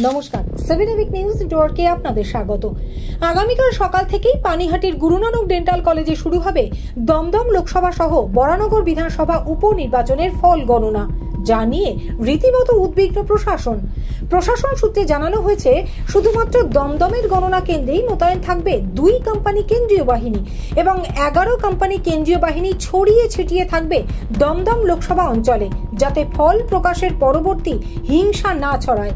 নমস্কার, 7 EPIC news নেটওয়ার্কে আপনাদের স্বাগত। আগামীকাল সকাল থেকেই পানিহাটির গুরু নানক ডেন্টাল কলেজে শুরু হবে দমদম লোকসভা সহ বরানগর বিধানসভা উপনির্বাচনের ফল গণনা, যা নিয়ে রীতিমতো উদ্বিগ্ন প্রশাসন সূত্রে জানানো হয়েছে শুধুমাত্র দমদমের গণনা কেন্দ্রেই মোতায়েন থাকবে 2 কোম্পানি কেন্দ্রীয় বাহিনী এবং 11 কোম্পানি কেন্দ্রীয় বাহিনী ছড়িয়ে ছিটিয়ে থাকবে দমদম লোকসভা অঞ্চলে, যাতে ফল প্রকাশের পরবর্তী হিংসা না ছড়ায়।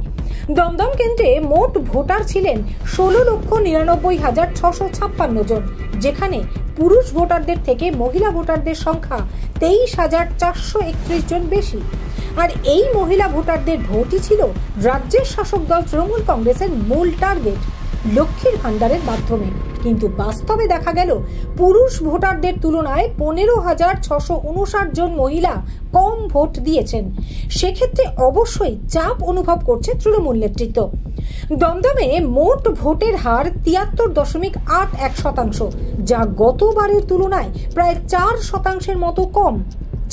দমদম কেন্দ্রে মোট ভোটার ছিলেন 16,99,656 জন, যেখানে পুরুষ ভোটারদের থেকে মহিলা ভোটারদের সংখ্যা 23,431 জন বেশি। আর এই মহিলা ভোটারদের ভোটই ছিল রাজ্যের শাসক দল তৃণমূল কংগ্রেসের মূল টার্গেট, লক্ষ্মীর ভান্ডারের মাধ্যমে। কিন্তু বাস্তবে দেখা গেল পুরুষ ভোটারদের তুলনায় 15,659 জন মহিলা কম ভোট দিয়েছেন। সেক্ষেত্রে অবশ্যই চাপ অনুভব করছে তৃণমূল নেতৃত্ব। দমদমে মোট ভোটের হার 73.81%, যা গতবারের তুলনায় প্রায় 4% মতো কম।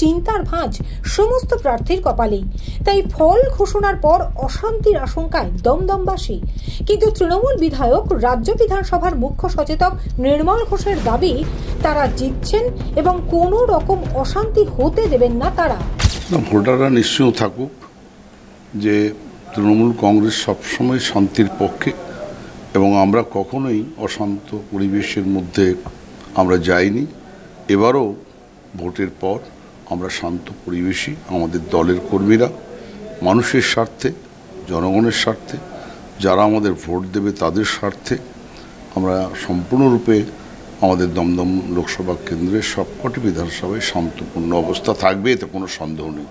চিন্তার ভাঁজ সমস্ত প্রার্থীর কপালেই। তাই ফল ঘোষণার পর অশান্তির আশঙ্কায় দমদমবাসী। কিন্তু তৃণমূল বিধায়ক, রাজ্য বিধানসভার মুখ্য সচেতক নির্মল ঘোষের দাবি, তারা জিতছেন এবং কোনো রকম অশান্তি হতে দেবেন না তারা। ভোটাররা নিশ্চয় থাকুক যে তৃণমূল কংগ্রেস সবসময় শান্তির পক্ষে এবং আমরা কখনোই অশান্ত পরিবেশের মধ্যে আমরা যাইনি। এবারও ভোটের পর আমরা শান্ত পরিবেশই আমাদের দলের কর্মীরা মানুষের স্বার্থে, জনগণের স্বার্থে, যারা আমাদের ভোট দেবে তাদের স্বার্থে আমরা সম্পূর্ণরূপে আমাদের দমদম লোকসভা কেন্দ্রের সবকটি বিধানসভায় শান্তপূর্ণ অবস্থা থাকবে, এতে কোনো সন্দেহ নেই।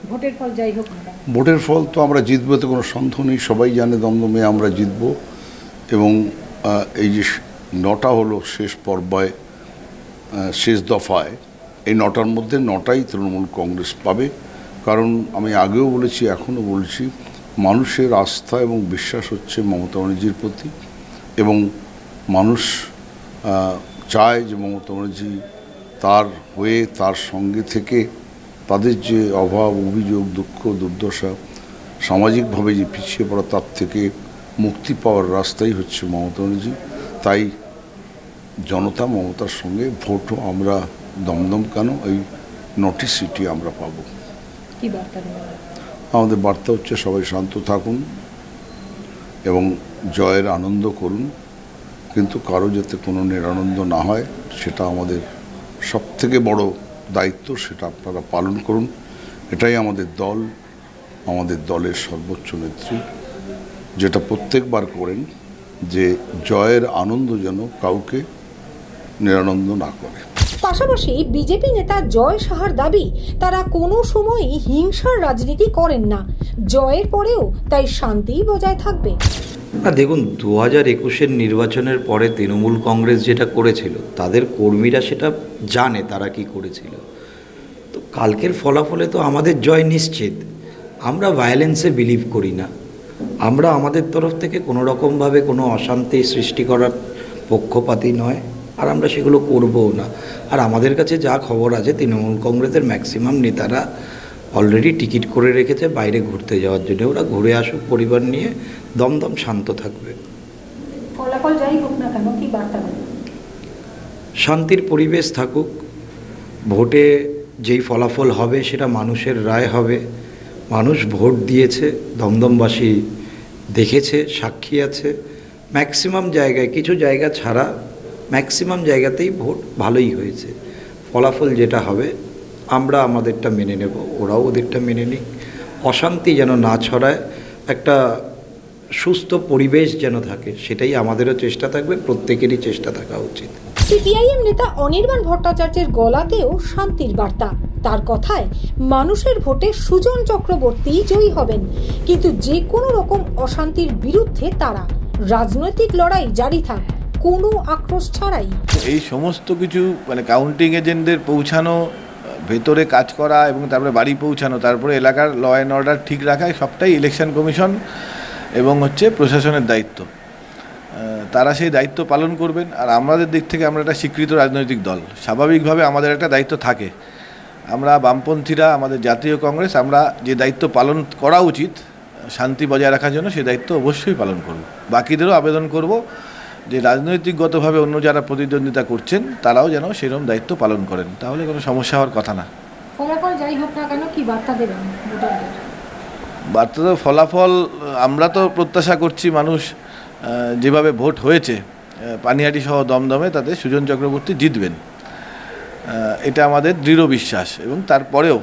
ভোটের ফল যাই হোক, ভোটের ফল তো আমরা জিতবো, এতে কোনো সন্দেহ নেই। সবাই জানে দমদমে আমরা জিতবো এবং এই যে 9টা হলো শেষ পর্যায়ে, শেষ দফায়, এই 9টার মধ্যে 9টাই তৃণমূল কংগ্রেস পাবে। কারণ আমি আগেও বলেছি, এখনও বলছি, মানুষের আস্থা এবং বিশ্বাস হচ্ছে মমতা ব্যানার্জির প্রতি এবং মানুষ চায় যে মমতা ব্যানার্জি তার হয়ে, তার সঙ্গে থেকে তাদের যে অভাব, অভিযোগ, দুঃখ, দুর্দশা, সামাজিকভাবে যে পিছিয়ে পড়া, তার থেকে মুক্তি পাওয়ার রাস্তাই হচ্ছে মমতা ব্যানার্জি। তাই জনতা মমতার সঙ্গে ভোটও আমরা দমদম কেন এই 9টি সিটি আমরা পাবো। কি বার্তা? আমাদের বার্তা হচ্ছে সবাই শান্ত থাকুন এবং জয়ের আনন্দ করুন, কিন্তু কারো যাতে কোনো নিরানন্দ না হয় সেটা আমাদের সবথেকে বড় দায়িত্ব, সেটা আপনারা পালন করুন। এটাই আমাদের দল, আমাদের দলের সর্বোচ্চ নেত্রী যেটা প্রত্যেকবার করেন, যে জয়ের আনন্দ যেন কাউকে নিরানন্দ না করে। পাশাপাশি বিজেপি নেতা জয় সাহার দাবি, তারা কোনো সময়ই হিংসার রাজনীতি করেন না, জয়ের পরেও তাই শান্তি বজায় থাকবে। দেখুন, 2021-এর নির্বাচনের পরে তৃণমূল কংগ্রেস যেটা করেছিল, তাদের কর্মীরা সেটা জানে তারা কি করেছিল। তো কালকের ফলাফলে তো আমাদের জয় নিশ্চিত। আমরা ভায়োলেন্সে বিলিভ করি না। আমরা আমাদের তরফ থেকে কোনো রকমভাবে কোনো অশান্তি সৃষ্টি করার পক্ষপাতী নয়, আর আমরা সেগুলো করবও না। আর আমাদের কাছে যা খবর আছে, তৃণমূল কংগ্রেসের ম্যাক্সিমাম নেতারা অলরেডি টিকিট করে রেখেছে বাইরে ঘুরতে যাওয়ার জন্য। ওরা ঘুরে আসুক পরিবার নিয়ে, দমদম শান্ত থাকবে। ফলাফল যাই হোক না কেন, কি বার্তা? শান্তির পরিবেশ থাকুক। ভোটে যেই ফলাফল হবে সেটা মানুষের রায় হবে। মানুষ ভোট দিয়েছে, দমদমবাসী দেখেছে, সাক্ষী আছে। ম্যাক্সিমাম জায়গায়, কিছু জায়গা ছাড়া ম্যাক্সিমাম জায়গাতেই ভোট ভালোই হয়েছে। ফলাফল যেটা হবে আমরা আমাদেরটা মেনে নেব, ওরাও ওদেরটা মেনে নিক। অশান্তি যেন না ছড়ায়, একটা সুস্থ পরিবেশ যেন থাকে, সেটাই আমাদেরও চেষ্টা থাকবে, প্রত্যেকেরই চেষ্টা থাকা উচিত। সিপিআইএম নেতা অনির্বাণ ভট্টাচার্যের গলাতেও শান্তির বার্তা। তার কথায়, মানুষের ভোটে সুজন চক্রবর্তী জয়ী হবেন, কিন্তু যে কোনো রকম অশান্তির বিরুদ্ধে তারা রাজনৈতিক লড়াই জারি থাক, কোনো আক্রোশ ছাড়াই। এই সমস্ত কিছু কাউন্টিং এজেন্টদের পৌঁছানো, ভেতরে কাজ করা এবং তারপরে বাড়ি পৌঁছানো, তারপরে এলাকার ল অ্যান্ড অর্ডার ঠিক রাখা, সবটাই ইলেকশন কমিশন এবং প্রশাসনের দায়িত্ব। তারা সেই দায়িত্ব পালন করবেন। আর আমাদের দিক থেকে আমরা একটা স্বীকৃত রাজনৈতিক দল, স্বাভাবিকভাবে আমাদের একটা দায়িত্ব থাকে। আমরা বামপন্থীরা, আমাদের জাতীয় কংগ্রেস, আমরা যে দায়িত্ব পালন করা উচিত শান্তি বজায় রাখার জন্য সেই দায়িত্ব অবশ্যই পালন করব। বাকিদেরও আবেদন করব যে রাজনৈতিকগতভাবে অন্য যারা প্রতিদ্বন্দ্বিতা করছেন তারাও যেন সেরকম দায়িত্ব পালন করেন, তাহলে কোনো সমস্যা হওয়ার কথা না। ফলাফল যাই হোক না কেন কি বার্তা দেবেন ভোটারদের? বার্তা তো ফলাফল আমরা তো প্রত্যাশা করছি মানুষ যেভাবে ভোট হয়েছে পানিহাটি সহ দমদমে তাতে সুজন চক্রবর্তী জিতবেন, এটা আমাদের দৃঢ় বিশ্বাস। এবং তারপরেও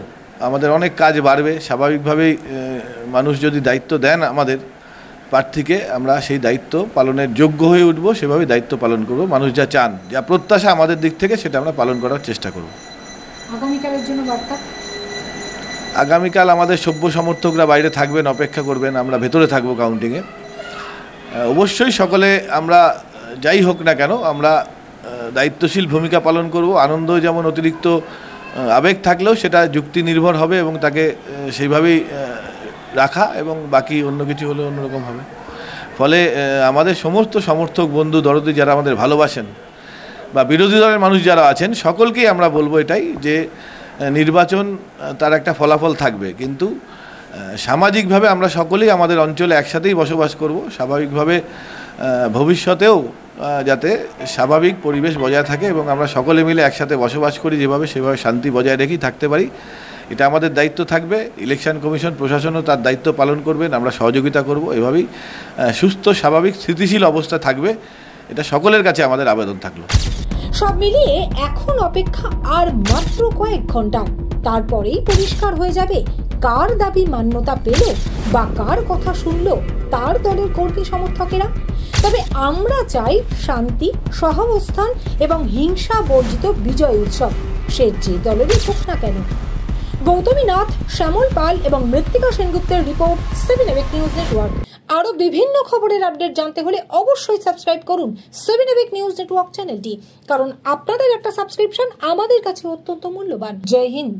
আমাদের অনেক কাজ বাড়বে, স্বাভাবিকভাবেই মানুষ যদি দায়িত্ব দেন আমাদের প্রার্থীকে, আমরা সেই দায়িত্ব পালনের যোগ্য হয়ে উঠব, সেভাবেই দায়িত্ব পালন করব। মানুষ যা চান, যা প্রত্যাশা আমাদের দিক থেকে, সেটা আমরা পালন করার চেষ্টা করব। আগামীকালের জন্য বার্তা? আগামীকাল আমাদের সভ্য সমর্থকরা বাইরে থাকবেন, অপেক্ষা করবেন, আমরা ভেতরে থাকবো কাউন্টিংয়ে। অবশ্যই সকলে আমরা যাই হোক না কেন আমরা দায়িত্বশীল ভূমিকা পালন করব। আনন্দ যেমন অতিরিক্ত আবেগ থাকলেও সেটা যুক্তি নির্ভর হবে এবং তাকে সেইভাবেই রাখা, এবং বাকি অন্য কিছু হলে অন্যরকম হবে। ফলে আমাদের সমস্ত সমর্থক বন্ধু দরদি যারা আমাদের ভালোবাসেন বা বিরোধী দলের মানুষ যারা আছেন, সকলকেই আমরা বলবো এটাই যে নির্বাচন তার একটা ফলাফল থাকবে, কিন্তু সামাজিকভাবে আমরা সকলেই আমাদের অঞ্চলে একসাথেই বসবাস করব। স্বাভাবিকভাবে ভবিষ্যতেও যাতে স্বাভাবিক পরিবেশ বজায় থাকে এবং আমরা সকলে মিলে একসাথে বসবাস করি, যেভাবে সেভাবে শান্তি বজায় রেখেই থাকতে পারি, এটা আমাদের দায়িত্ব থাকবে। ইলেকশন কমিশন প্রশাসনও তার দায়িত্ব পালন করবেন, আমরা সহযোগিতা করব। এভাবেই সুস্থ স্বাভাবিক স্থিতিশীল অবস্থা থাকবে, এটা সকলের কাছে আমাদের আবেদন থাকলো। সব মিলিয়ে এখন অপেক্ষা আর মাত্র কয়েক ঘন্টা, তারপরেই পরিষ্কার হয়ে যাবে কার দাবি মান্যতা পেল বা কার কথা শুনলো তার দলের কর্মী সমর্থকেরা। তবে আমরা চাই শান্তি, সহাবস্থান এবং হিংসা বর্জিত বিজয় উৎসব, সে যে দলেরই হোক না কেন। গৌতমী নাথ, শ্যামল পাল এবং মৃত্তিকা সেনগুপ্তের রিপোর্ট, 7 AVEC নিউজ নেটওয়ার্ক। আরো বিভিন্ন খবরের আপডেট জানতে হলে অবশ্যই সাবস্ক্রাইব করুন 7 AVEC নিউজ নেটওয়ার্ক চ্যানেলটি, কারণ আপনাদের একটা সাবস্ক্রিপশন আমাদের কাছে অত্যন্ত মূল্যবান। জয় হিন্দ।